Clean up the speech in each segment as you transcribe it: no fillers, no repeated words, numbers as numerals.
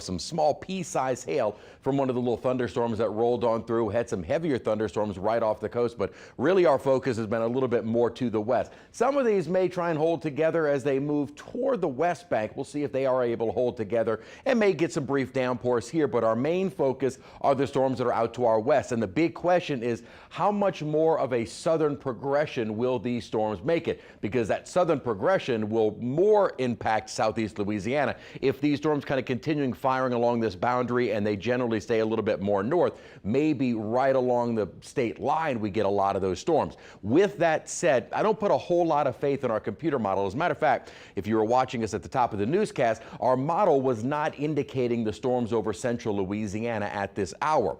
Some small pea-sized hail from one of the little thunderstorms that rolled on through. Had some heavier thunderstorms right off the coast, but really our focus has been a little bit more to the west. Some of these may try and hold together as they move toward the west bank. We'll see if they are able to hold together and may get some brief downpours here, but our main focus are the storms that are out to our west. And the big question is, how much more of a southern progression will these storms make it? Because that southern progression will more impact southeast Louisiana. If these storms kind of continuing firing along this boundary and they generally stay a little bit more north, maybe right along the state line we get a lot of those storms. With that said, I don't put a whole lot of faith in our computer model. As a matter of fact, if you were watching us at the top of the newscast, our model was not indicating the storms over central Louisiana at this hour.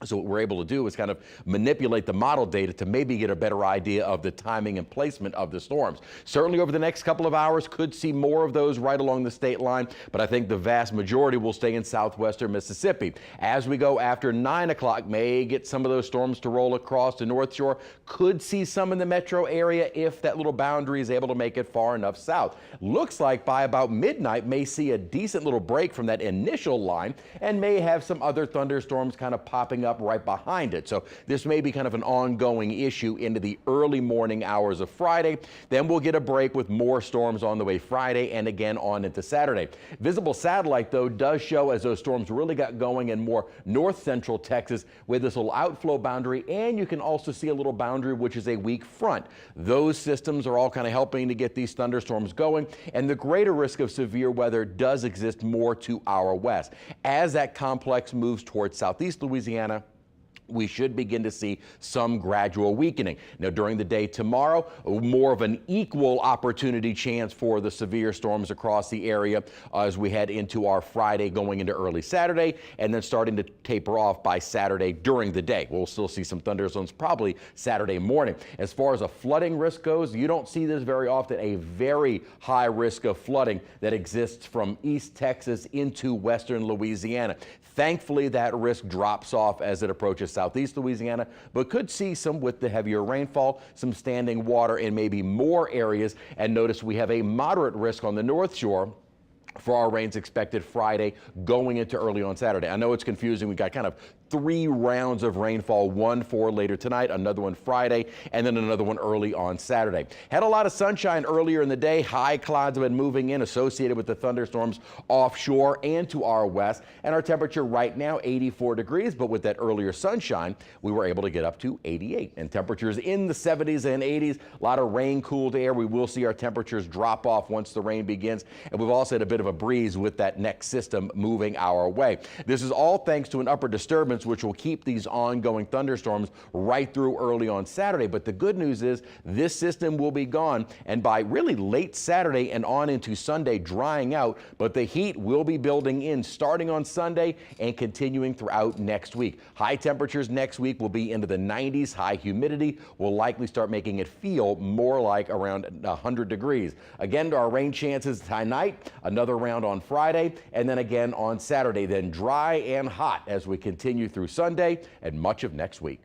So what we're able to do is kind of manipulate the model data to maybe get a better idea of the timing and placement of the storms. Certainly over the next couple of hours could see more of those right along the state line, but I think the vast majority will stay in southwestern Mississippi. As we go after 9 o'clock, may get some of those storms to roll across the North Shore. Could see some in the metro area if that little boundary is able to make it far enough south. Looks like by about midnight may see a decent little break from that initial line and may have some other thunderstorms kind of popping up right behind it. So this may be kind of an ongoing issue into the early morning hours of Friday. Then we'll get a break with more storms on the way Friday and again on into Saturday. Visible satellite, though, does show as those storms really got going in more north central Texas with this little outflow boundary, and you can also see a little boundary which is a weak front. Those systems are all kind of helping to get these thunderstorms going, and the greater risk of severe weather does exist more to our west. As that complex moves towards southeast Louisiana, we should begin to see some gradual weakening. Now, during the day tomorrow, more of an equal opportunity chance for the severe storms across the area as we head into our Friday going into early Saturday, and then starting to taper off by Saturday during the day. We'll still see some thunderstorms probably Saturday morning. As far as a flooding risk goes, you don't see this very often, a very high risk of flooding that exists from East Texas into western Louisiana. Thankfully, that risk drops off as it approaches southeast Louisiana, but could see some with the heavier rainfall, some standing water in maybe more areas. And notice we have a moderate risk on the North Shore for our rains expected Friday going into early on Saturday. I know it's confusing. We got kind of 3 rounds of rainfall, one for later tonight, another one Friday, and then another one early on Saturday. Had a lot of sunshine earlier in the day. High clouds have been moving in associated with the thunderstorms offshore and to our west, and our temperature right now 84 degrees, but with that earlier sunshine, we were able to get up to 88, and temperatures in the 70s and 80s. A lot of rain-cooled air. We will see our temperatures drop off once the rain begins, and we've also had a bit of a breeze with that next system moving our way. This is all thanks to an upper disturbance which will keep these ongoing thunderstorms right through early on Saturday. But the good news is this system will be gone, and by really late Saturday and on into Sunday, drying out, but the heat will be building in starting on Sunday and continuing throughout next week. High temperatures next week will be into the 90s. High humidity will likely start making it feel more like around 100 degrees. Again, our rain chances tonight, another round on Friday, and then again on Saturday, then dry and hot as we continue through Sunday and much of next week.